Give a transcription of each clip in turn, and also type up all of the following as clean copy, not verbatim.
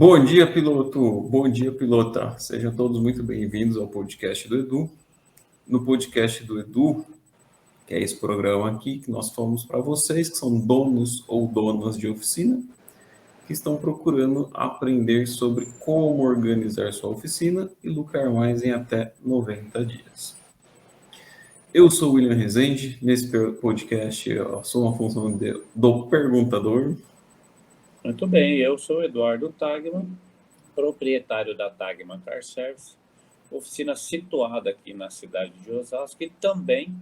Bom dia, piloto! Bom dia, pilota! Sejam todos muito bem-vindos ao podcast do Edu. No podcast do Edu, que é esse programa aqui, que nós falamos para vocês que são donos ou donas de oficina, que estão procurando aprender sobre como organizar sua oficina e lucrar mais em até 90 dias. Eu sou o William Rezende, nesse podcast eu sou uma função do perguntador. Muito bem, eu sou Eduardo Tagman, proprietário da Tagman Car Service, oficina situada aqui na cidade de Osasco e também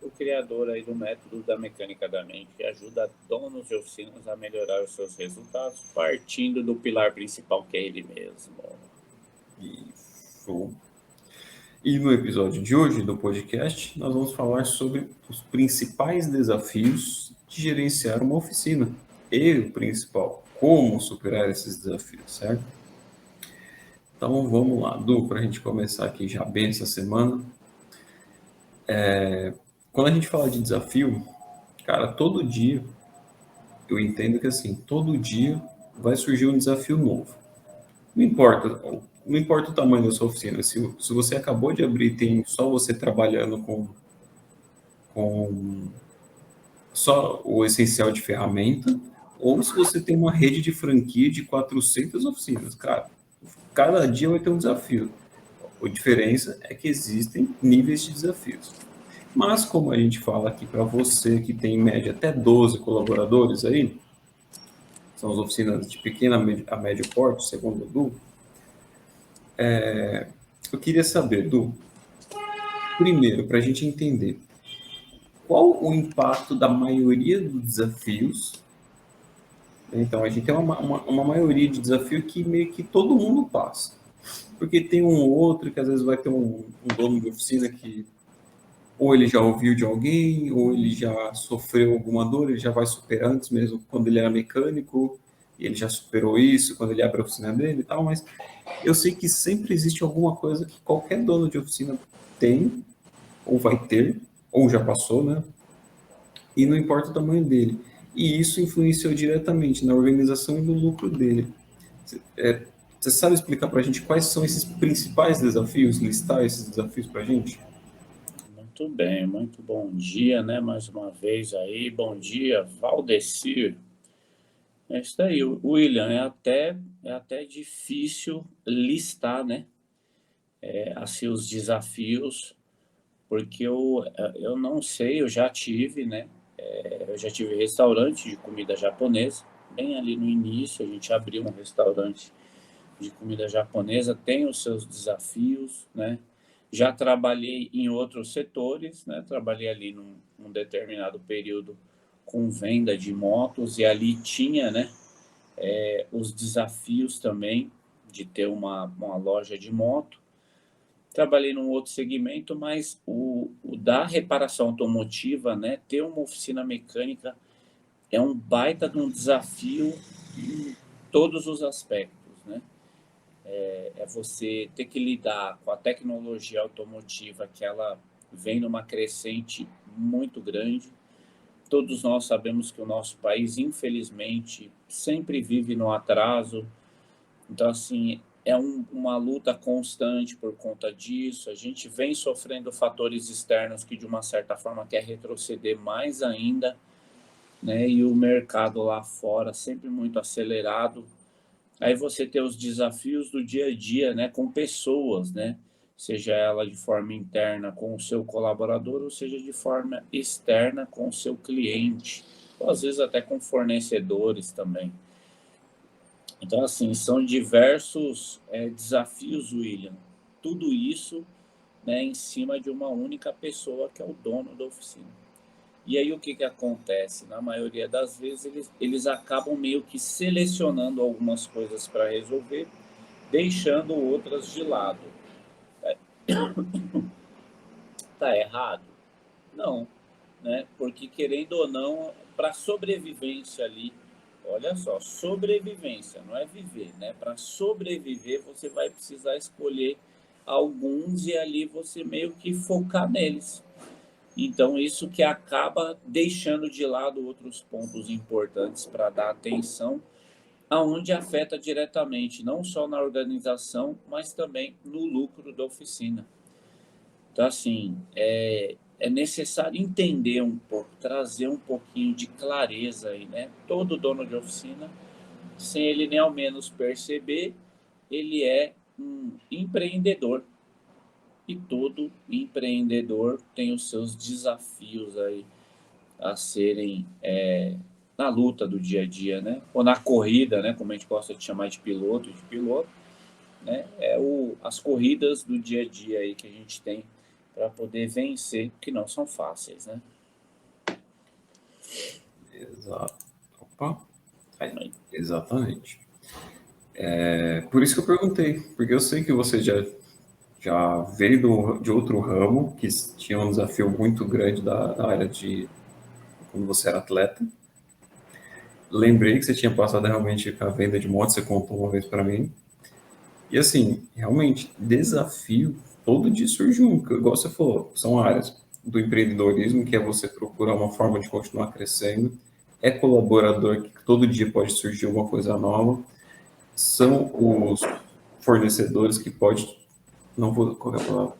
o criador aí do método da mecânica da mente, que ajuda donos de oficinas a melhorar os seus resultados, partindo do pilar principal, que é ele mesmo. Isso. E no episódio de hoje do podcast, nós vamos falar sobre os principais desafios de gerenciar uma oficina. E o principal, como superar esses desafios, certo? Então vamos lá, Du, para a gente começar aqui já bem essa semana. Quando a gente fala de desafio, cara, todo dia, eu entendo que assim, todo dia vai surgir um desafio novo. Não importa o tamanho da sua oficina. Se você acabou de abrir, tem só você trabalhando com só o essencial de ferramenta, ou se você tem uma rede de franquia de 400 oficinas, cara, cada dia vai ter um desafio. A diferença é que existem níveis de desafios. Mas como a gente fala aqui para você que tem em média até 12 colaboradores aí, são as oficinas de pequena a médio porte, segundo o Edu, eu queria saber, Edu, primeiro, para a gente entender, qual o impacto da maioria dos desafios. Então, a gente tem uma maioria de desafio que meio que todo mundo passa. Porque tem um ou outro que às vezes vai ter um dono de oficina que ou ele já ouviu de alguém, ou ele já sofreu alguma dor, ele já vai superar antes mesmo quando ele era mecânico, e ele já superou isso quando ele abre a oficina dele e tal, mas eu sei que sempre existe alguma coisa que qualquer dono de oficina tem, ou vai ter, ou já passou, né? E não importa o tamanho dele. E isso influenciou diretamente na organização e no lucro dele. Você sabe explicar para a gente quais são esses principais desafios, listar esses desafios para a gente? Muito bem, muito bom dia, né? Mais uma vez aí, bom dia, Valdecir. É isso aí, William, é até difícil listar, né? Assim, os desafios, porque eu não sei, eu já tive, né? Eu já tive restaurante de comida japonesa, bem ali no início, a gente abriu um restaurante de comida japonesa, tem os seus desafios, né? Já trabalhei em outros setores, né? Trabalhei ali num determinado período com venda de motos e ali tinha, né? Os desafios também de ter uma loja de moto. Trabalhei num outro segmento, mas o da reparação automotiva, né? Ter uma oficina mecânica é um baita de um desafio em todos os aspectos, né? É você ter que lidar com a tecnologia automotiva, que ela vem numa crescente muito grande. Todos nós sabemos que o nosso país, infelizmente, sempre vive no atraso. Então, assim, é uma luta constante por conta disso. A gente vem sofrendo fatores externos que, de uma certa forma, quer retroceder mais ainda, né? E o mercado lá fora sempre muito acelerado. Aí você tem os desafios do dia a dia, né, com pessoas, né? Seja ela de forma interna com o seu colaborador, ou seja de forma externa com o seu cliente, ou às vezes até com fornecedores também. Então, assim, são diversos desafios, William. Tudo isso, né, em cima de uma única pessoa que é o dono da oficina. E aí o que acontece? Na maioria das vezes eles acabam meio que selecionando algumas coisas para resolver, deixando outras de lado. Tá errado? Não, né? Porque querendo ou não, para sobrevivência ali, olha só, sobrevivência, não é viver, né? Para sobreviver você vai precisar escolher alguns e ali você meio que focar neles. Então, isso que acaba deixando de lado outros pontos importantes para dar atenção aonde afeta diretamente, não só na organização, mas também no lucro da oficina. Então, assim, é necessário entender um pouco, trazer um pouquinho de clareza aí, né? Todo dono de oficina, sem ele nem ao menos perceber, ele é um empreendedor. E todo empreendedor tem os seus desafios aí a serem na luta do dia a dia, né? Ou na corrida, né? Como a gente gosta de chamar de piloto, né? As corridas do dia a dia aí que a gente tem para poder vencer, que não são fáceis, né? Exato. Opa, aí, Mas, exatamente. Por isso que eu perguntei, porque eu sei que você já veio de outro ramo, que tinha um desafio muito grande da área de quando você era atleta. Lembrei que você tinha passado realmente com a venda de moto, você contou uma vez para mim. E assim, realmente, desafio, todo dia surge um, igual você falou, são áreas do empreendedorismo, que é você procurar uma forma de continuar crescendo, é colaborador, que todo dia pode surgir uma coisa nova, são os fornecedores que pode, não vou qual é a palavra,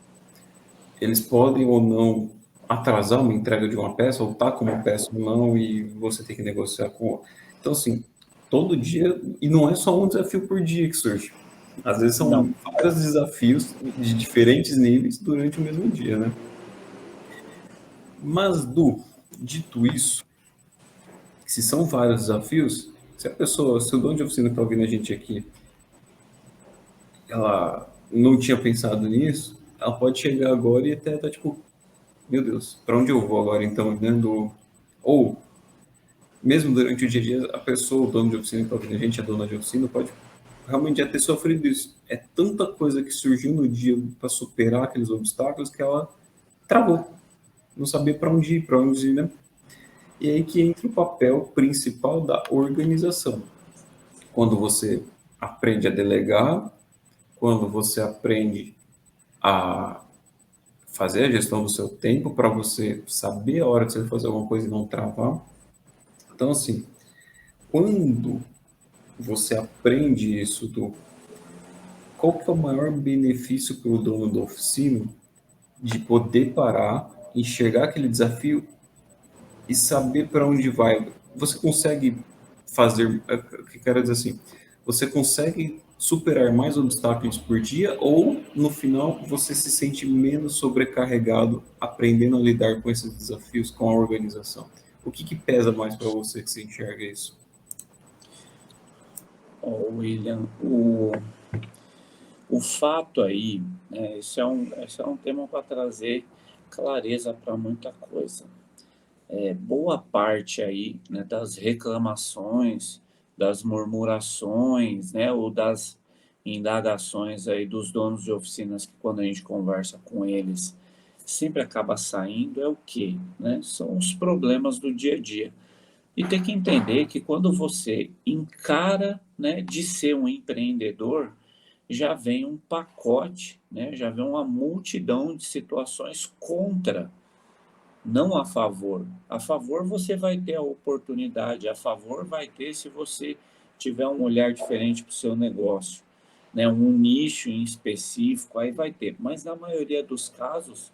eles podem ou não atrasar uma entrega de uma peça, ou tá com uma peça ou não, e você tem que negociar com. Então, assim, todo dia, e não é só um desafio por dia que surge. Às vezes não, são vários desafios de diferentes níveis durante o mesmo dia, né? Mas, Du, dito isso, se são vários desafios, se a pessoa, se o dono de oficina que está ouvindo a gente aqui, ela não tinha pensado nisso, ela pode chegar agora e até tá tipo, meu Deus, para onde eu vou agora então, né? Ou mesmo durante o dia a dia, a pessoa, o dono de oficina, que a gente é dona de oficina, pode realmente já ter sofrido isso. É tanta coisa que surgiu no dia para superar aqueles obstáculos que ela travou, não sabia para onde ir, né? E aí que entra o papel principal da organização. Quando você aprende a delegar, quando você aprende a fazer a gestão do seu tempo para você saber a hora que você vai fazer alguma coisa e não travar. Então, assim, quando você aprende isso, qual que é o maior benefício para o dono da oficina de poder parar, enxergar aquele desafio e saber para onde vai? Você consegue fazer, o que eu quero dizer assim, você consegue superar mais obstáculos por dia ou no final você se sente menos sobrecarregado aprendendo a lidar com esses desafios, com a organização? O que pesa mais para você que você enxerga isso? William, o fato aí, né, esse é um tema para trazer clareza para muita coisa. Boa parte aí, né, das reclamações, das murmurações, né, ou das indagações aí dos donos de oficinas que quando a gente conversa com eles sempre acaba saindo é o quê, né? São os problemas do dia a dia. E tem que entender que quando você encara, né, de ser um empreendedor, já vem um pacote, né, já vem uma multidão de situações contra, não a favor. A favor você vai ter a oportunidade, a favor vai ter se você tiver um olhar diferente para o seu negócio, né, um nicho em específico, aí vai ter. Mas na maioria dos casos,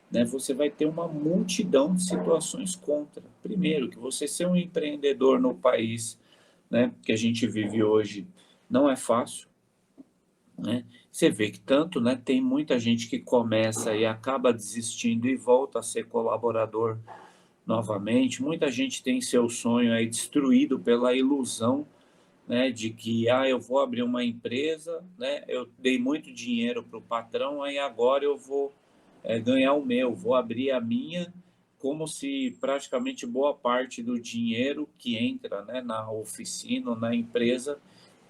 né, você vai ter uma multidão de situações contra. Primeiro, que você ser um empreendedor no país, né, que a gente vive hoje não é fácil, né? Você vê que tanto, né, tem muita gente que começa e acaba desistindo e volta a ser colaborador novamente. Muita gente tem seu sonho aí destruído pela ilusão, né, de que eu vou abrir uma empresa, né, eu dei muito dinheiro para o patrão, aí agora eu vou ganhar o meu, vou abrir a minha, como se praticamente boa parte do dinheiro que entra, né, na oficina, na empresa,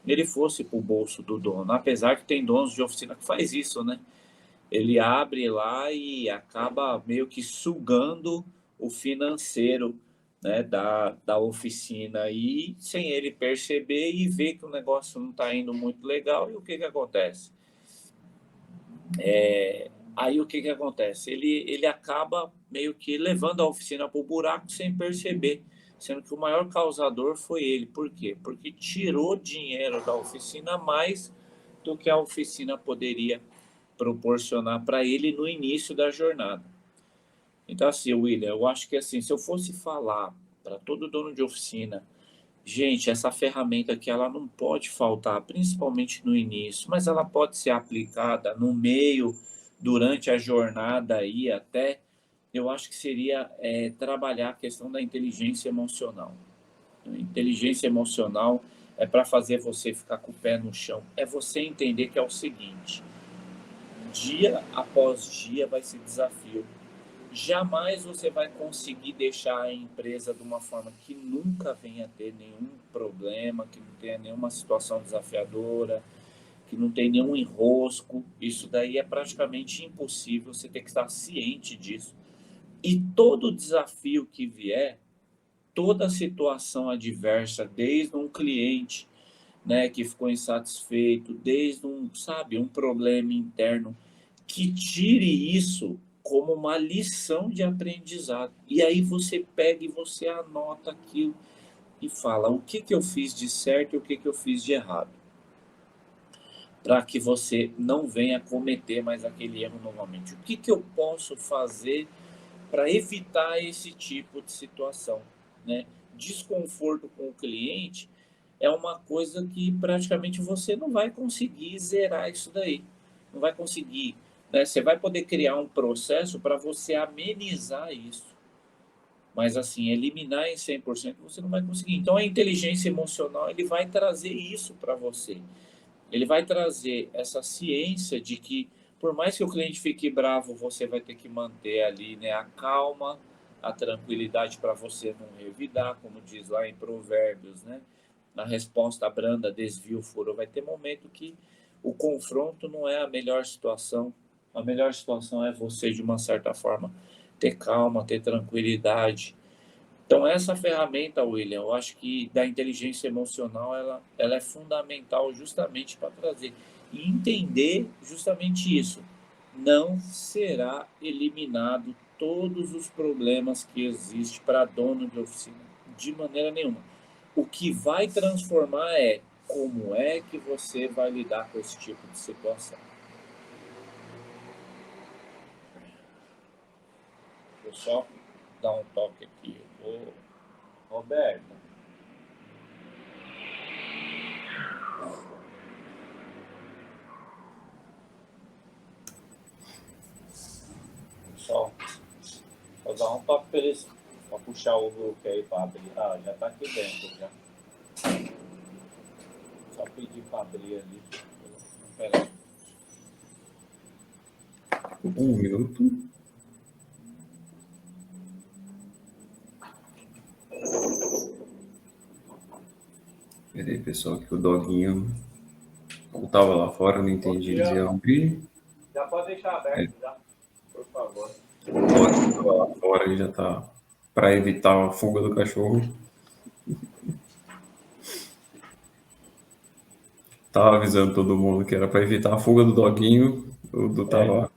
ele fosse para o bolso do dono. Apesar que tem donos de oficina que faz isso, né? Ele abre lá e acaba meio que sugando o financeiro, né, da oficina aí, sem ele perceber e ver que o negócio não está indo muito legal. E o que acontece? Aí o que acontece? Ele acaba meio que levando a oficina para o buraco sem perceber, sendo que o maior causador foi ele. Por quê? Porque tirou dinheiro da oficina mais do que a oficina poderia proporcionar para ele no início da jornada. Então, assim, William, eu acho que assim, se eu fosse falar para todo dono de oficina, gente, essa ferramenta aqui ela não pode faltar, principalmente no início, mas ela pode ser aplicada no meio, durante a jornada aí até, eu acho que seria trabalhar a questão da inteligência emocional. Inteligência emocional é para fazer você ficar com o pé no chão. É você entender que é o seguinte: dia após dia vai ser desafio. Jamais você vai conseguir deixar a empresa de uma forma que nunca venha a ter nenhum problema, que não tenha nenhuma situação desafiadora, que não tenha nenhum enrosco. Isso daí é praticamente impossível, você tem que estar ciente disso. E todo desafio que vier, toda situação adversa, desde um cliente, né, que ficou insatisfeito, desde um problema interno, que tire isso como uma lição de aprendizado. E aí você pega e você anota aquilo e fala o que eu fiz de certo e o que eu fiz de errado, para que você não venha cometer mais aquele erro novamente. O que eu posso fazer para evitar esse tipo de situação, né? Desconforto com o cliente é uma coisa que praticamente você não vai conseguir zerar isso daí. Não vai conseguir, né? Você vai poder criar um processo para você amenizar isso. Mas assim, eliminar em 100% você não vai conseguir. Então a inteligência emocional, ele vai trazer isso para você. Ele vai trazer essa ciência de que, por mais que o cliente fique bravo, você vai ter que manter ali, né, a calma, a tranquilidade para você não revidar, como diz lá em Provérbios, né? Na resposta branda, desvio o furo. Vai ter momento que o confronto não é a melhor situação. A melhor situação é você, de uma certa forma, ter calma, ter tranquilidade. Então, essa ferramenta, William, eu acho que da inteligência emocional, ela é fundamental justamente para trazer e entender justamente isso. Não será eliminado todos os problemas que existem para dono de oficina, de maneira nenhuma. O que vai transformar é como é que você vai lidar com esse tipo de situação. Deixa eu só dar um toque aqui. Roberto. Só dar um toque para eles, para puxar o Hulk aí para abrir. Ah, já está aqui dentro já. Só pedir para abrir ali. Espera aí. 1 minuto. Peraí, pessoal, que o doguinho voltava lá fora, não entendi. Eles iam abrir. Já pode deixar aberto, já, por favor. O doguinho estava lá fora e já tá para evitar a fuga do cachorro. Tava avisando todo mundo que era para evitar a fuga do doguinho. O tava.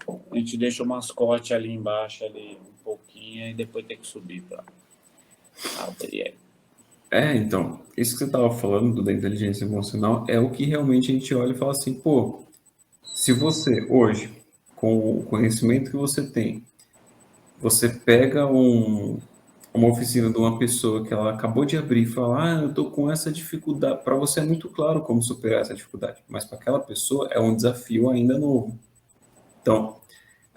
A gente deixa o mascote ali embaixo, ali um pouquinho, e depois tem que subir para abrir ele. Então, isso que você estava falando da inteligência emocional é o que realmente a gente olha e fala assim, pô, se você hoje, com o conhecimento que você tem, você pega uma oficina de uma pessoa que ela acabou de abrir e fala, eu tô com essa dificuldade, para você é muito claro como superar essa dificuldade, mas para aquela pessoa é um desafio ainda novo. Então,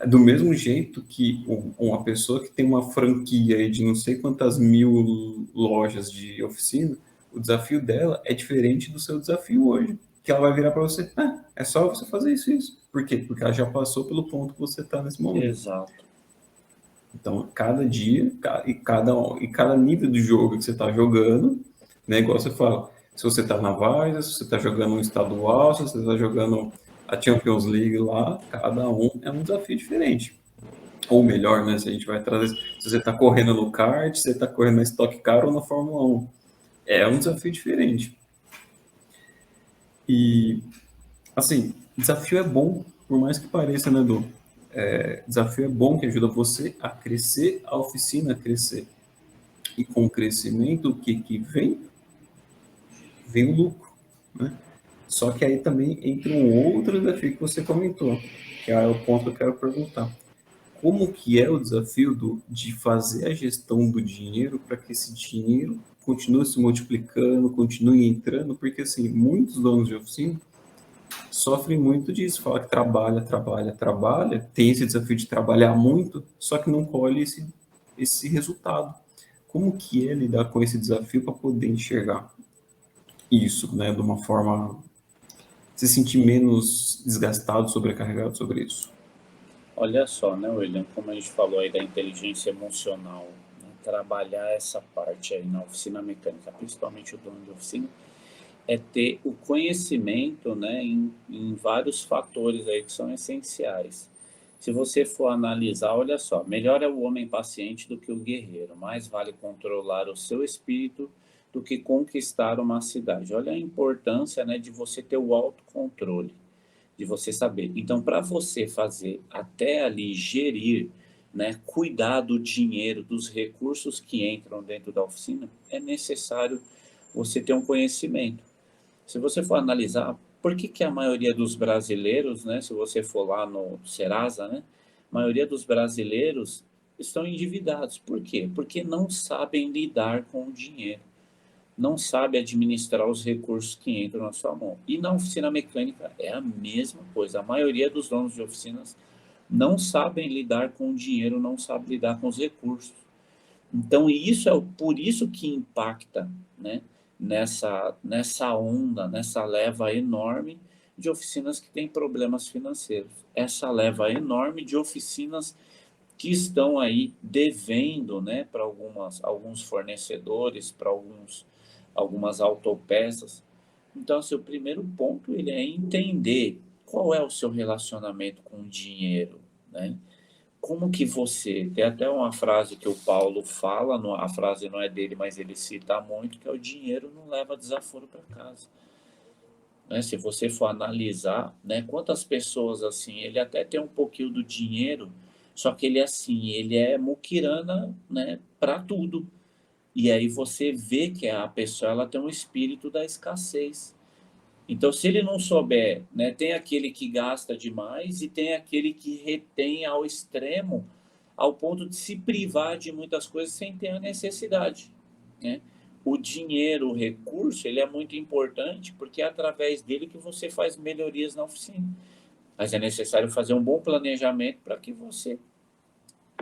do mesmo jeito que uma pessoa que tem uma franquia aí de não sei quantas mil lojas de oficina, o desafio dela é diferente do seu desafio hoje. Que ela vai virar para você, é só você fazer isso e isso. Por quê? Porque ela já passou pelo ponto que você está nesse momento. Exato. Então, cada dia e cada nível do jogo que você está jogando, né, igual você fala, se você está na Varsa, se você está jogando um estadual, se você está jogando a Champions League lá, cada um é um desafio diferente. Ou melhor, né, se a gente vai trazer, se você está correndo no kart, se você está correndo na Stock Car ou na Fórmula 1. É um desafio diferente. E, assim, desafio é bom, por mais que pareça, né, Edu? Desafio é bom, que ajuda você a crescer, a oficina a crescer. E com o crescimento, o que vem? Vem o lucro, né? Só que aí também entra um outro desafio que você comentou, que é o ponto que eu quero perguntar. Como que é o desafio de fazer a gestão do dinheiro para que esse dinheiro continue se multiplicando, continue entrando? Porque, assim, muitos donos de oficina sofrem muito disso. Fala que trabalha, trabalha, trabalha, tem esse desafio de trabalhar muito, só que não colhe esse resultado. Como que é lidar com esse desafio para poder enxergar isso, né, de uma forma se sentir menos desgastado, sobrecarregado sobre isso? Olha só, né, William, como a gente falou aí da inteligência emocional, né, trabalhar essa parte aí na oficina mecânica, principalmente o dono de oficina, é ter o conhecimento, né, em vários fatores aí que são essenciais. Se você for analisar, olha só, melhor é o homem paciente do que o guerreiro, mais vale controlar o seu espírito do que conquistar uma cidade. Olha a importância, né, de você ter o autocontrole, de você saber. Então, para você fazer até ali gerir, né, cuidar do dinheiro, dos recursos que entram dentro da oficina, é necessário você ter um conhecimento. Se você for analisar, por que que a maioria dos brasileiros, né, se você for lá no Serasa, né, a maioria dos brasileiros estão endividados. Por quê? Porque não sabem lidar com o dinheiro, não sabem administrar os recursos que entram na sua mão. E na oficina mecânica é a mesma coisa. A maioria dos donos de oficinas não sabem lidar com o dinheiro, não sabem lidar com os recursos. Então, isso é por isso que impacta, né, nessa onda, nessa leva enorme de oficinas que têm problemas financeiros. Essa leva enorme de oficinas que estão aí devendo, né, para alguns fornecedores, para algumas autopeças. Então, assim, o primeiro ponto ele é entender qual é o seu relacionamento com o dinheiro, né? Como que você. Tem até uma frase que o Paulo fala, a frase não é dele, mas ele cita muito, que é o dinheiro não leva desaforo para casa. Né? Se você for analisar, né, quantas pessoas assim, ele até tem um pouquinho do dinheiro, só que ele assim, ele é muquirana, né, para tudo. E aí você vê que a pessoa ela tem um espírito da escassez. Então, se ele não souber, né, tem aquele que gasta demais e tem aquele que retém ao extremo, ao ponto de se privar de muitas coisas sem ter a necessidade, né? O dinheiro, o recurso, ele é muito importante porque é através dele que você faz melhorias na oficina. Mas é necessário fazer um bom planejamento para que você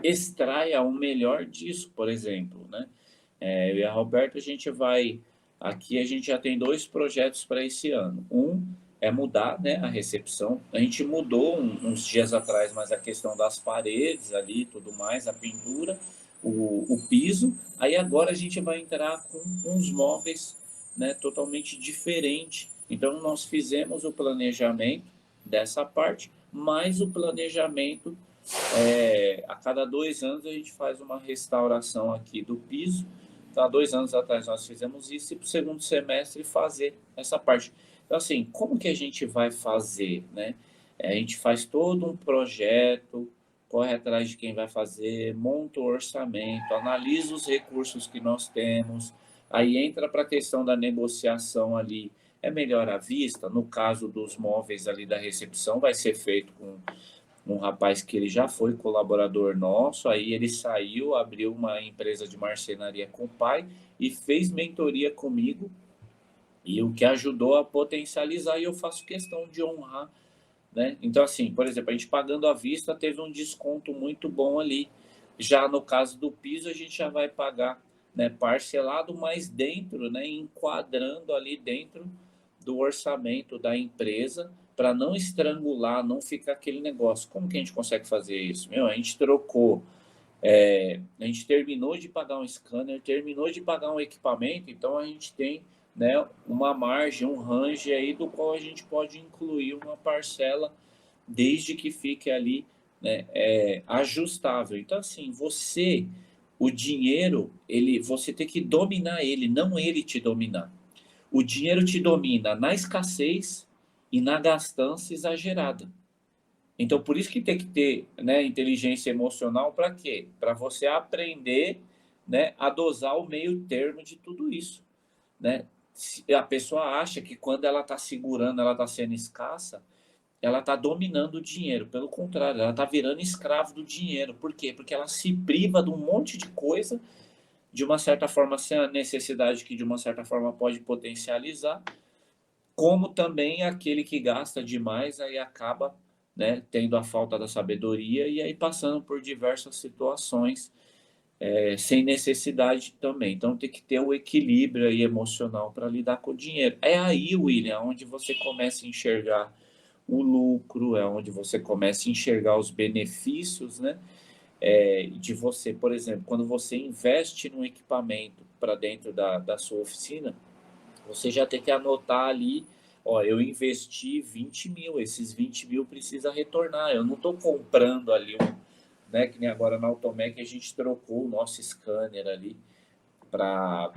extraia o melhor disso, por exemplo, né? Eu e a Roberta, a gente vai. Aqui a gente já tem dois projetos para esse ano. Um é mudar, né, a recepção. A gente mudou uns dias atrás, mas a questão das paredes ali, tudo mais, a pintura, o piso. Aí agora a gente vai entrar com uns móveis, né, totalmente diferente. Então nós fizemos o planejamento dessa parte, mais o planejamento a cada 2 anos a gente faz uma restauração aqui do piso. Então, há 2 anos atrás nós fizemos isso e para o segundo semestre fazer essa parte. Então, assim, como que a gente vai fazer, né? A gente faz todo um projeto, corre atrás de quem vai fazer, monta o orçamento, analisa os recursos que nós temos, aí entra para a questão da negociação ali. É melhor à vista? No caso dos móveis ali da recepção, vai ser feito com um rapaz que ele já foi colaborador nosso, aí ele saiu, abriu uma empresa de marcenaria com o pai e fez mentoria comigo, e o que ajudou a potencializar, e eu faço questão de honrar, né? Então, assim, por exemplo, a gente pagando à vista teve um desconto muito bom ali. Já no caso do piso, a gente já vai pagar, né, parcelado, mas dentro, né, enquadrando ali dentro do orçamento da empresa, para não estrangular, não ficar aquele negócio. Como que a gente consegue fazer isso? Meu, a gente trocou, a gente terminou de pagar um scanner, terminou de pagar um equipamento, então a gente tem, né, uma margem, um range aí do qual a gente pode incluir uma parcela desde que fique ali, né, ajustável. Então, assim, o dinheiro, você tem que dominar ele, não ele te dominar. O dinheiro te domina na escassez e na gastança exagerada. Então, por isso que tem que ter, né, inteligência emocional para quê? Para você aprender né, a dosar o meio termo de tudo isso, né? A pessoa acha que quando ela está segurando, ela está sendo escassa, ela está dominando o dinheiro. Pelo contrário, ela está virando escravo do dinheiro. Por quê? Porque ela se priva de um monte de coisa, de uma certa forma, sem a necessidade que de uma certa forma pode potencializar, como também aquele que gasta demais aí acaba, né, tendo a falta da sabedoria e aí passando por diversas situações sem necessidade também. Então tem que ter o equilíbrio aí emocional para lidar com o dinheiro. É aí, William, onde você começa a enxergar o lucro, é onde você começa a enxergar os benefícios, né? De você, por exemplo, quando você investe num equipamento para dentro da sua oficina, você já tem que anotar ali, ó, eu investi 20 mil, esses 20 mil precisa retornar, eu não estou comprando ali, né, que nem agora na Automec a gente trocou o nosso scanner ali, para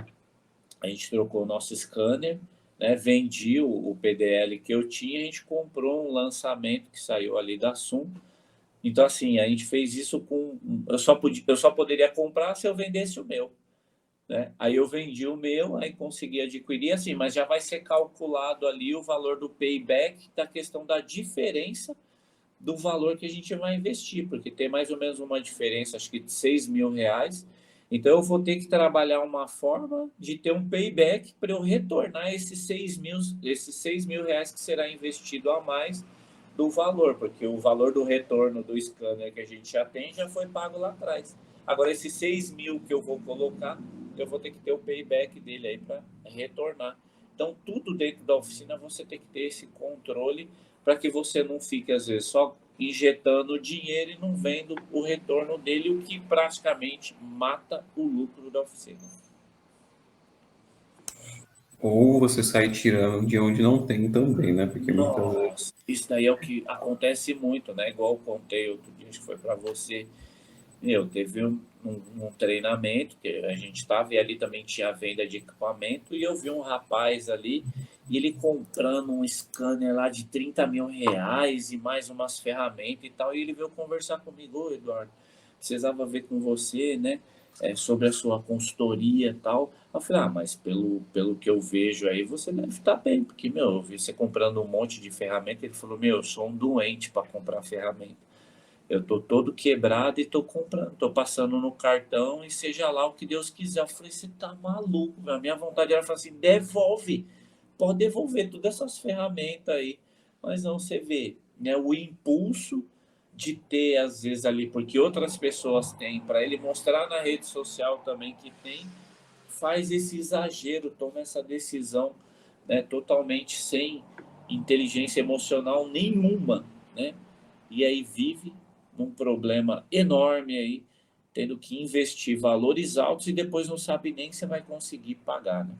a gente trocou o nosso scanner, né, vendi o PDL que eu tinha, a gente comprou um lançamento que saiu ali da Sum. Então, assim, a gente fez isso com. Eu só poderia comprar se eu vendesse o meu. Né? Aí eu vendi o meu, aí consegui adquirir, assim, mas já vai ser calculado ali o valor do payback da questão da diferença do valor que a gente vai investir, porque tem mais ou menos uma diferença, acho que de 6 mil reais. Então eu vou ter que trabalhar uma forma de ter um payback para eu retornar esses 6 mil reais que será investido a mais do valor, porque o valor do retorno do scanner que a gente já tem já foi pago lá atrás. Agora, esses 6 mil que eu vou colocar, eu vou ter que ter o payback dele aí para retornar. Então, tudo dentro da oficina você tem que ter esse controle para que você não fique, às vezes, só injetando dinheiro e não vendo o retorno dele, o que praticamente mata o lucro da oficina. Ou você sai tirando de onde não tem também, né? Porque muitas vezes. Nossa, isso daí é o que acontece muito, né? Igual eu contei outro dia, acho que foi para você. Teve um treinamento que a gente estava e ali também tinha venda de equipamento e eu vi um rapaz ali e ele comprando um scanner lá de 30 mil reais e mais umas ferramentas e tal, e ele veio conversar comigo: ô Eduardo, precisava ver com você, né, sobre a sua consultoria e tal. Eu falei: mas pelo que eu vejo aí, você deve estar bem, porque, eu vi você comprando um monte de ferramenta. Ele falou: eu sou um doente para comprar ferramenta. Eu tô todo quebrado e tô comprando, tô passando no cartão e seja lá o que Deus quiser. Eu falei: você tá maluco, meu? A minha vontade era falar assim: devolve, pode devolver todas essas ferramentas aí. Mas não, você vê, né, o impulso de ter, às vezes, ali, porque outras pessoas têm, para ele mostrar na rede social também que tem, faz esse exagero, toma essa decisão, né, totalmente sem inteligência emocional nenhuma, né? E aí vive num problema enorme aí, tendo que investir valores altos e depois não sabe nem se vai conseguir pagar, né?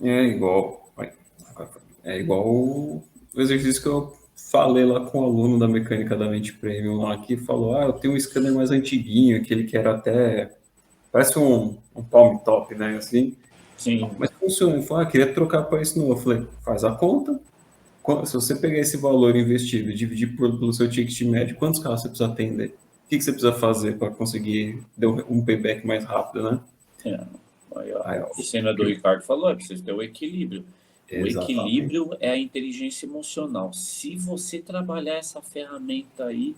É igual. É igual o exercício que eu falei lá com o aluno da mecânica da Mente Premium lá, que falou: eu tenho um scanner mais antiguinho, aquele que era até. Parece um palm top, né? Assim. Sim, Mas funciona. Ele falou: queria trocar para isso novo. Eu falei: faz a conta. Se você pegar esse valor investido e dividir pelo seu ticket médio, quantos carros você precisa atender? O que você precisa fazer para conseguir dar um payback mais rápido, né? é. Aí a Aí, ó, oficina do Ricardo falou: é preciso ter o equilíbrio. O exatamente. equilíbrio é a inteligência emocional. Se você trabalhar essa ferramenta aí,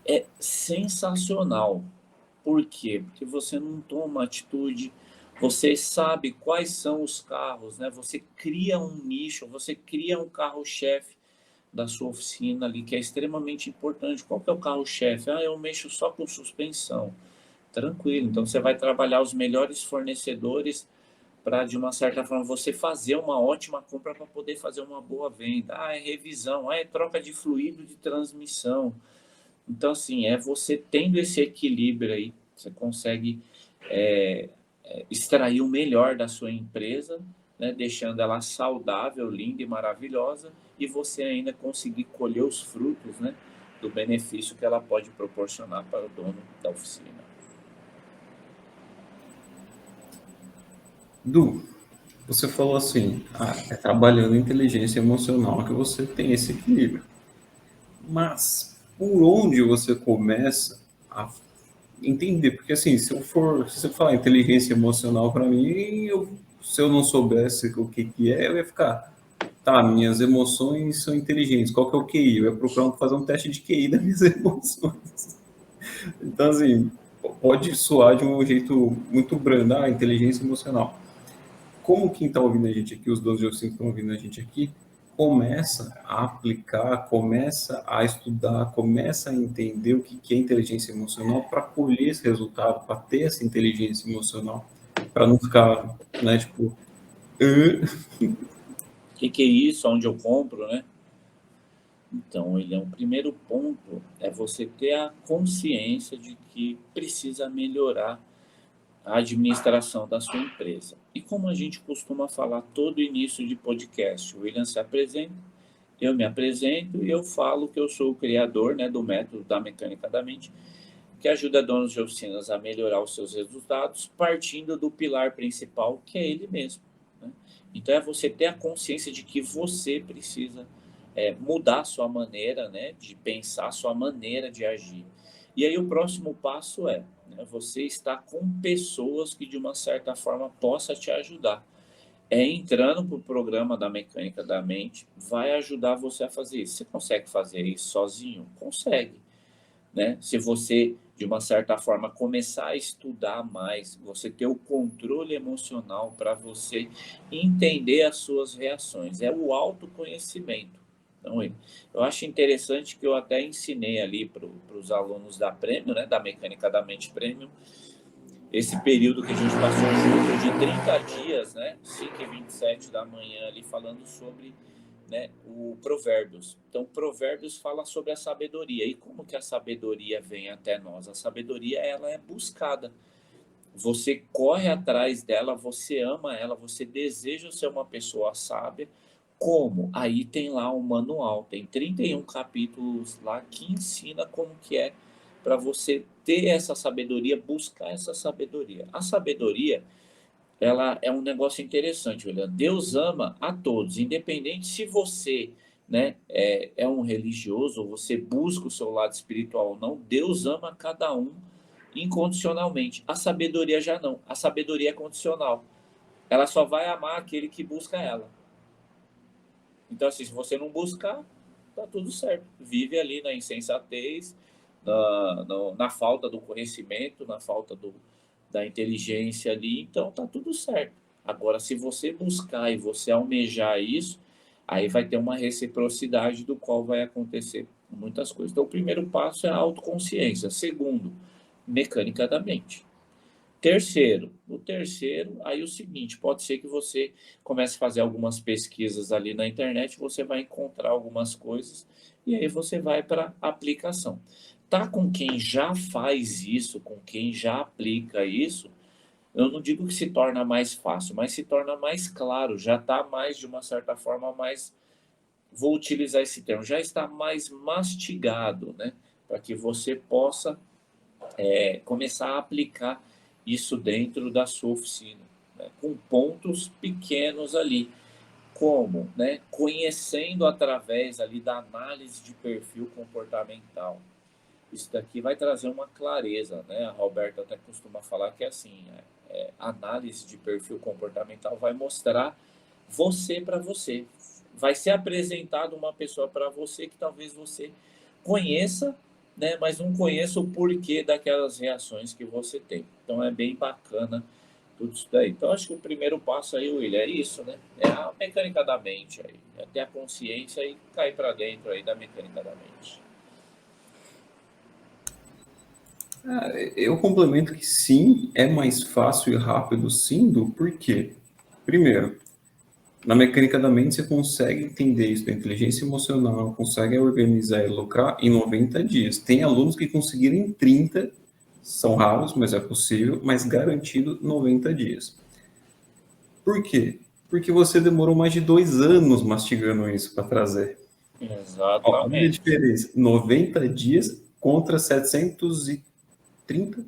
é sensacional. Por quê? Porque você não toma atitude, você sabe quais são os carros, né? Você cria um nicho, você cria um carro-chefe da sua oficina ali, que é extremamente importante. Qual que é o carro-chefe? Eu mexo só com suspensão. Tranquilo. Então você vai trabalhar os melhores fornecedores para, de uma certa forma, você fazer uma ótima compra para poder fazer uma boa venda. É revisão, é troca de fluido de transmissão. Então, assim, é você tendo esse equilíbrio aí, você consegue extrair o melhor da sua empresa, né, deixando ela saudável, linda e maravilhosa, e você ainda conseguir colher os frutos, né, do benefício que ela pode proporcionar para o dono da oficina. Du, você falou assim, é trabalhando inteligência emocional que você tem esse equilíbrio. Mas por onde você começa a entender, porque assim, se você falar inteligência emocional para mim, se eu não soubesse o que é, eu ia ficar, tá, minhas emoções são inteligentes, qual que é o QI? Eu ia procurar fazer um teste de QI das minhas emoções. Então, assim, pode soar de um jeito muito brando, inteligência emocional. Como quem está ouvindo a gente aqui, os donos de oficina que estão ouvindo a gente aqui, começa a aplicar, começa a estudar, começa a entender o que é inteligência emocional para colher esse resultado, para ter essa inteligência emocional, para não ficar, né, tipo, O que é isso? Onde eu compro, né? Então, o primeiro ponto é você ter a consciência de que precisa melhorar a administração da sua empresa. E como a gente costuma falar todo início de podcast, o William se apresenta, eu me apresento e eu falo que eu sou o criador, né, do método da mecânica da mente, que ajuda donos de oficinas a melhorar os seus resultados, partindo do pilar principal, que é ele mesmo, né? Então, é você ter a consciência de que você precisa mudar a sua maneira, né, de pensar, a sua maneira de agir. E aí o próximo passo né, você estar com pessoas que de uma certa forma possa te ajudar. Entrando para o programa da mecânica da mente, vai ajudar você a fazer isso. Você consegue fazer isso sozinho? Consegue, né? Se você, de uma certa forma, começar a estudar mais, você ter o controle emocional para você entender as suas reações. É o autoconhecimento. Então, eu acho interessante que eu até ensinei ali para os alunos da Premium, né, da Mecânica da Mente Premium, esse período que a gente passou junto de 30 dias, né, 5h27 da manhã ali, falando sobre, né, o Provérbios. Então, Provérbios fala sobre a sabedoria. E como que a sabedoria vem até nós? A sabedoria, ela é buscada. Você corre atrás dela, você ama ela, você deseja ser uma pessoa sábia. Como? Aí tem lá um manual, tem 31 capítulos lá que ensina como que é para você ter essa sabedoria, buscar essa sabedoria. A sabedoria, ela é um negócio interessante, William. Deus ama a todos, independente se você, né, é um religioso, ou você busca o seu lado espiritual ou não, Deus ama cada um incondicionalmente. A sabedoria já não. A sabedoria é condicional. Ela só vai amar aquele que busca ela. Então, assim, se você não buscar, tá tudo certo. Vive ali na insensatez, na falta do conhecimento, na falta da inteligência ali, então tá tudo certo. Agora, se você buscar e você almejar isso, aí vai ter uma reciprocidade do qual vai acontecer muitas coisas. Então, o primeiro passo é a autoconsciência. Segundo, mecânica da mente. O terceiro, aí o seguinte, pode ser que você comece a fazer algumas pesquisas ali na internet, você vai encontrar algumas coisas e aí você vai para aplicação. Tá com quem já faz isso, com quem já aplica isso, eu não digo que se torna mais fácil, mas se torna mais claro, já está mais, de uma certa forma, mais, vou utilizar esse termo, já está mais mastigado, né? Para que você possa começar a aplicar isso dentro da sua oficina, né? Com pontos pequenos ali, como, né? Conhecendo através ali da análise de perfil comportamental. Isso daqui vai trazer uma clareza, né? A Roberta até costuma falar que é assim, análise de perfil comportamental vai mostrar você para você. Vai ser apresentado uma pessoa para você que talvez você conheça, né, mas não conheça o porquê daquelas reações que você tem. Então é bem bacana tudo isso daí. Então acho que o primeiro passo aí, William, é isso, né? É a mecânica da mente aí, é ter a consciência e cair para dentro aí da mecânica da mente. eu complemento que sim, é mais fácil e rápido, sim, do porquê. Primeiro, na mecânica da mente você consegue entender isso da inteligência emocional, consegue organizar e lucrar em 90 dias. Tem alunos que conseguiram em 30, são raros, mas é possível, mas garantido 90 dias. Por quê? Porque você demorou mais de 2 anos mastigando isso para trazer. Olha a Exatamente. diferença. 90 dias contra 730,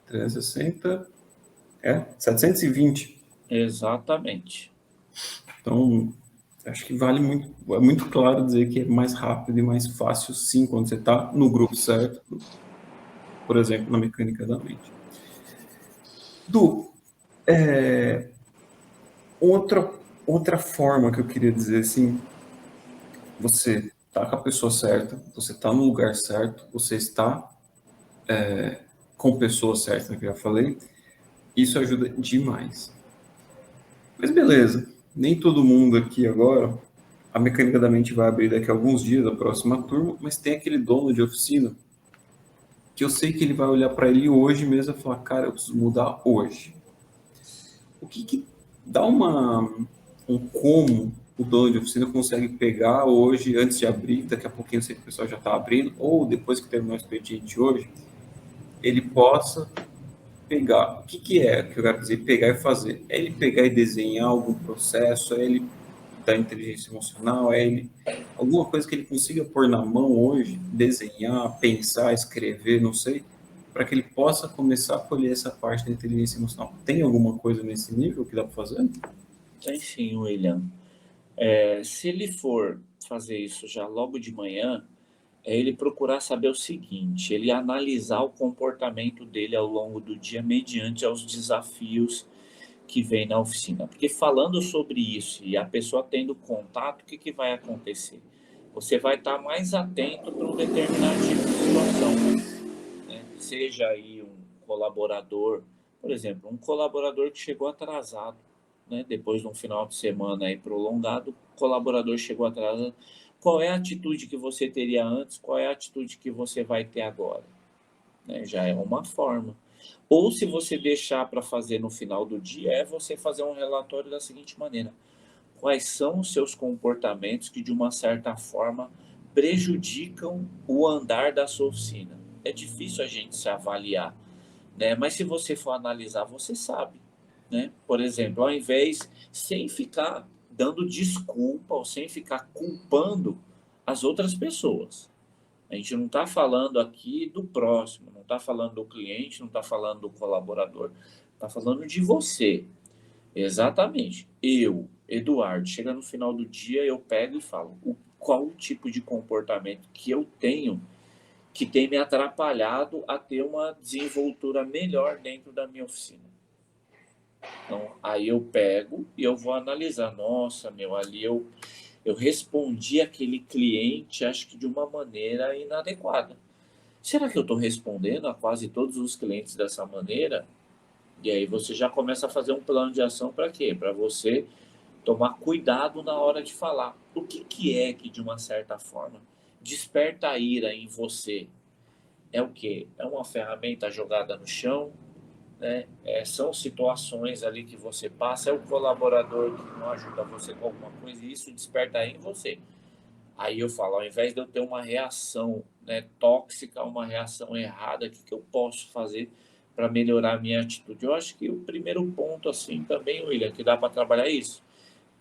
360, 720. Exatamente. Então, acho que vale muito, é muito claro dizer que é mais rápido e mais fácil, sim, quando você está no grupo certo. por exemplo, na mecânica da mente. Du, outra forma que eu queria dizer assim, você está com a pessoa certa, você está no lugar certo, você está com pessoa certa, que eu já falei, isso ajuda demais. Mas beleza, nem todo mundo aqui agora, a mecânica da mente vai abrir daqui a alguns dias, a próxima turma, mas tem aquele dono de oficina que eu sei que ele vai olhar para ele hoje mesmo e falar, cara, eu preciso mudar hoje. O que dá um como o dono de oficina consegue pegar hoje, antes de abrir, daqui a pouquinho eu sei que o pessoal já está abrindo, ou depois que terminar o expediente hoje, ele possa pegar. O que é que eu quero dizer? Pegar e fazer. É ele pegar e desenhar algum processo, é ele da inteligência emocional, é ele alguma coisa que ele consiga pôr na mão hoje, desenhar, pensar, escrever, não sei, para que ele possa começar a colher essa parte da inteligência emocional. Tem alguma coisa nesse nível que dá para fazer? Tem sim, William. Se ele for fazer isso já logo de manhã, é ele procurar saber o seguinte, ele analisar o comportamento dele ao longo do dia mediante aos desafios que vem na oficina. Porque falando sobre isso e a pessoa tendo contato, o que, que vai acontecer? Você vai estar mais atento para um determinado tipo de situação, né? Seja aí um colaborador, por exemplo, um colaborador que chegou atrasado, né? Depois de um final de semana aí prolongado, o colaborador chegou atrasado. Qual é a atitude que você teria antes? Qual é a atitude que você vai ter agora? Né? Já é uma forma. Ou se você deixar para fazer no final do dia, é você fazer um relatório da seguinte maneira: quais são os seus comportamentos que, de uma certa forma, prejudicam o andar da sua oficina? É difícil a gente se avaliar, né? Mas se você for analisar, você sabe, né? Por exemplo, ao invés, sem ficar dando desculpa ou sem ficar culpando as outras pessoas. A gente não está falando aqui do próximo, não está falando do cliente, não está falando do colaborador, está falando de você. Exatamente. Eu, Eduardo, chega no final do dia, eu pego e falo qual o tipo de comportamento que eu tenho que tem me atrapalhado a ter uma desenvoltura melhor dentro da minha oficina. Então, aí eu pego e eu vou analisar. Nossa, meu, ali eu respondi aquele cliente, acho que de uma maneira inadequada. Será que eu estou respondendo a quase todos os clientes dessa maneira? E aí você já começa a fazer um plano de ação para quê? Para você tomar cuidado na hora de falar. O que, que é que, de uma certa forma, desperta a ira em você? É o quê? É uma ferramenta jogada no chão, né? São situações ali que você passa, é o colaborador que não ajuda você com alguma coisa e isso desperta aí em você. Aí eu falo, ao invés de eu ter uma reação, né, tóxica, uma reação errada, o que, que eu posso fazer para melhorar a minha atitude? Eu acho que o primeiro ponto, assim, também, William, que dá para trabalhar isso,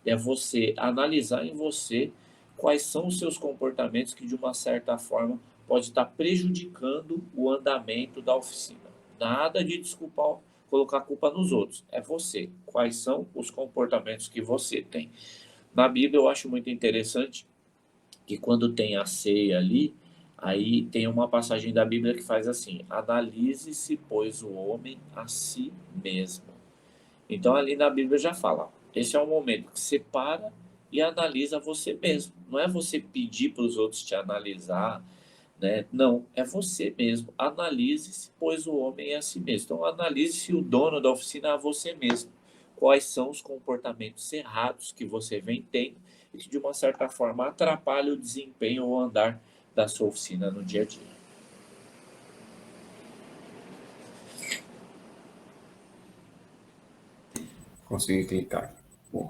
é você analisar em você quais são os seus comportamentos que, de uma certa forma, pode estar prejudicando o andamento da oficina. Nada de desculpar, colocar a culpa nos outros. É você. Quais são os comportamentos que você tem? Na Bíblia, eu acho muito interessante que quando tem a ceia ali, aí tem uma passagem da Bíblia que faz assim: analise-se, pois, o homem a si mesmo. Então, ali na Bíblia já fala, esse é o momento que você para e analisa você mesmo. Não é você pedir para os outros te analisar, né? Não, é você mesmo. Analise-se, pois o homem é a si mesmo. Então, analise-se o dono da oficina a você mesmo. Quais são os comportamentos errados que você vem tendo e que, de uma certa forma, atrapalham o desempenho ou andar da sua oficina no dia a dia. Consegui clicar. Pô.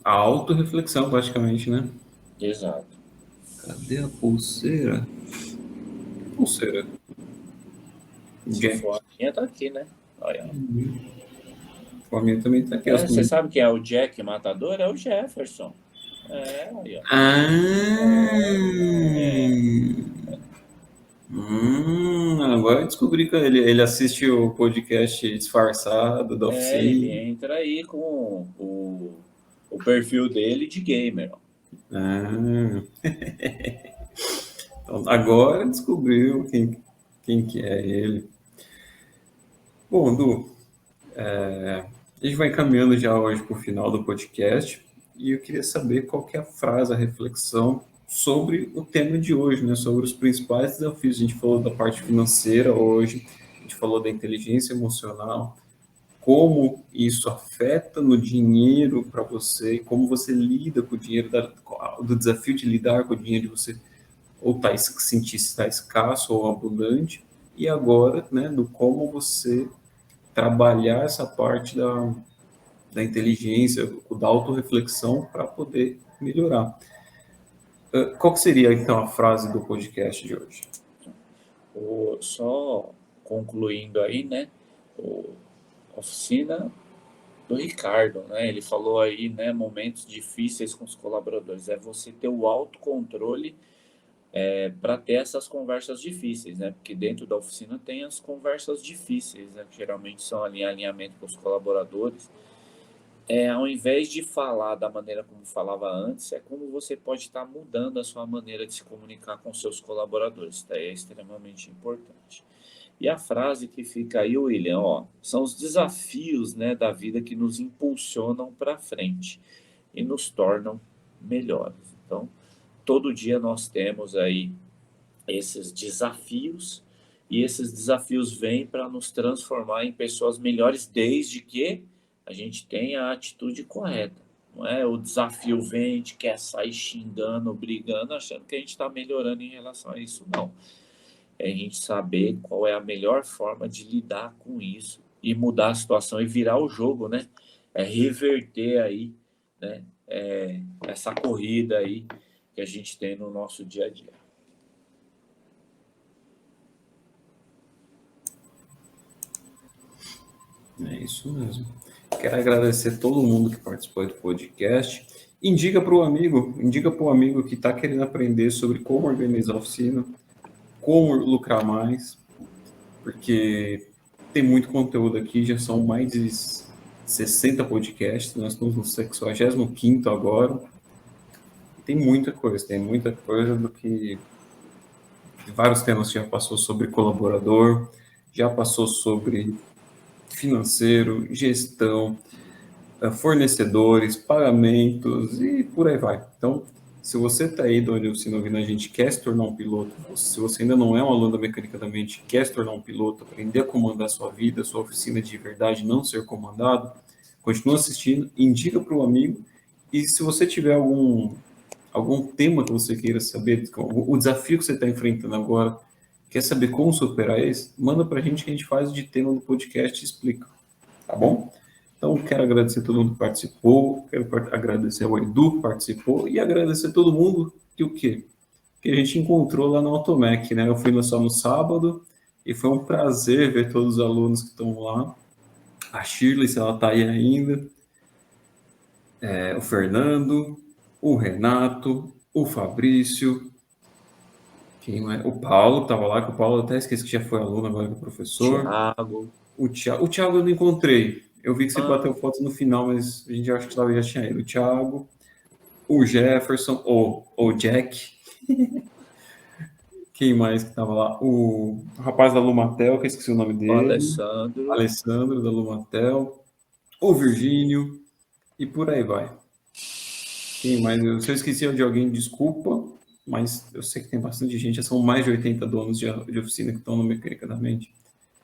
A autorreflexão praticamente, né? Exato. Cadê a pulseira? Pulseira. Se Jack. for a minha, tá aqui, né? Olha. A minha também tá aqui. As Você sabe quem é o Jack Matador? É o Jefferson. Aí, ó. É, Agora eu descobri que ele assiste o podcast disfarçado da ele oficina. entra aí com o perfil dele de gamer. Ó. Ah, então agora descobriu quem. Quem que é ele? Bom, Du, a gente vai encaminhando já hoje para o final do podcast e eu queria saber qual que é a frase, a reflexão sobre o tema de hoje, né? Sobre os principais desafios. A gente falou da parte financeira hoje, a gente falou da inteligência emocional, como isso afeta no dinheiro para você, como você lida com o dinheiro, do desafio de lidar com o dinheiro, de você ou tá, sentir se está escasso ou abundante, e agora, né, do como você trabalhar essa parte da inteligência, da autorreflexão para poder melhorar. Qual que seria, então, a frase do podcast de hoje? Só concluindo aí, né? Oficina do Ricardo, né? Ele falou aí, né? Momentos difíceis com os colaboradores. É você ter o autocontrole para ter essas conversas difíceis, né? Porque dentro da oficina tem as conversas difíceis, né? Que geralmente são ali em alinhamento com os colaboradores. Ao invés de falar da maneira como falava antes, é como você pode estar mudando a sua maneira de se comunicar com seus colaboradores. Tá? É extremamente importante. E a frase que fica aí, William, ó, são os desafios, né, da vida que nos impulsionam para frente e nos tornam melhores. Então, todo dia nós temos aí esses desafios e esses desafios vêm para nos transformar em pessoas melhores desde que a gente tenha a atitude correta. Não é o desafio vem, a gente quer sair xingando, brigando, achando que a gente está melhorando em relação a isso. Não. É a gente saber qual é a melhor forma de lidar com isso e mudar a situação e virar o jogo, né? É reverter aí, né? Essa corrida aí que a gente tem no nosso dia a dia. É isso mesmo. Quero agradecer todo mundo que participou do podcast. Indica para o amigo que está querendo aprender sobre como organizar a oficina, como lucrar mais, porque tem muito conteúdo aqui, já são mais de 60 podcasts, nós estamos no 65º agora. Tem muita coisa do que vários temas já passou sobre colaborador, já passou sobre financeiro, gestão, fornecedores, pagamentos e por aí vai. Então, se você está aí do onde você não ouvindo a gente, quer se tornar um piloto, se você ainda não é um aluno da Mecânica da Mente, quer se tornar um piloto, aprender a comandar a sua vida, a sua oficina de verdade, não ser comandado, continua assistindo, indica para o amigo, e se você tiver algum tema que você queira saber, o desafio que você está enfrentando agora, quer saber como superar esse, manda para a gente que a gente faz de tema no podcast e explica, tá bom? Então, quero agradecer a todo mundo que participou, quero agradecer ao Edu que participou e agradecer a todo mundo que o quê? Que a gente encontrou lá no Automec, né? Eu fui só no sábado e foi um prazer ver todos os alunos que estão lá. A Shirley, se ela está aí ainda, o Fernando, o Renato, o Fabrício, quem mais? O Paulo estava lá, que o Paulo até esqueci que já foi aluno agora do professor. Tiago. O Thiago eu não encontrei. Eu vi que você bateu foto no final, mas a gente acha que já tinha ido. O Thiago, o Jefferson, o Jack. Quem mais que estava lá? O rapaz da Lumatel, que eu esqueci o nome O dele. Alessandro. Alessandro da Lumatel. O Virgínio. E por aí vai. Quem mais? Se eu esqueci de alguém, desculpa. Mas eu sei que tem bastante gente. Já são mais de 80 donos de oficina que estão no Mecânica da Mente.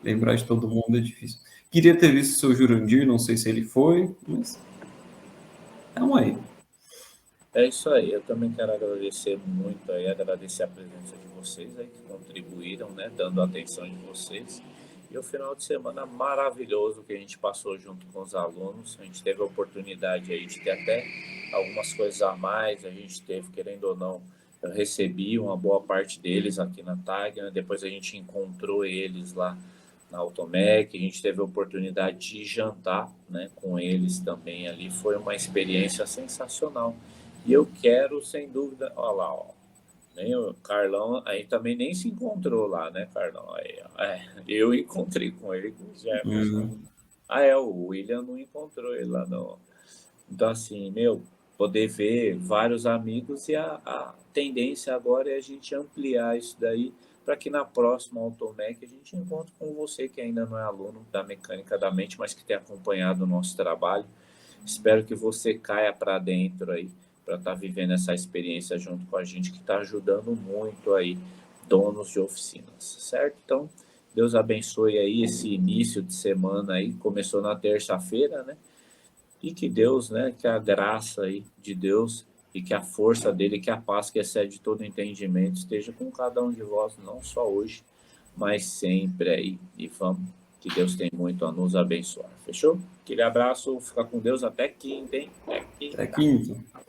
Lembrar de todo mundo é difícil. Queria ter visto o seu Jurandir, não sei se ele foi, mas calma aí. É isso aí, eu também quero agradecer muito aí, agradecer a presença de vocês aí que contribuíram, né, dando a atenção de vocês. E o final de semana maravilhoso que a gente passou junto com os alunos, a gente teve a oportunidade aí de ter até algumas coisas a mais, a gente teve, querendo ou não, eu recebi uma boa parte deles aqui na TAG, né? Depois a gente encontrou eles lá na Automec, a gente teve a oportunidade de jantar, né, com eles também ali, foi uma experiência sensacional. E eu quero, sem dúvida, olha lá, ó, nem o Carlão, aí também nem se encontrou lá, né, Carlão? Aí, ó, eu encontrei com ele, com o Jefferson. O William não encontrou ele lá, não. Então, assim, poder ver vários amigos e a tendência agora é a gente ampliar isso daí para que na próxima Automec a gente encontre com você que ainda não é aluno da Mecânica da Mente, mas que tem acompanhado o nosso trabalho. Espero que você caia para dentro aí, para estar vivendo essa experiência junto com a gente, que está ajudando muito aí donos de oficinas, certo? Então, Deus abençoe aí esse início de semana aí, começou na terça-feira, né? E que Deus, né, que a graça aí de Deus e que a força dele, que a paz que excede todo entendimento esteja com cada um de vós, não só hoje, mas sempre aí. E vamos, que Deus tem muito a nos abençoar. Fechou? Aquele abraço, fica com Deus até quinta, hein? Até Até quinta. quinta.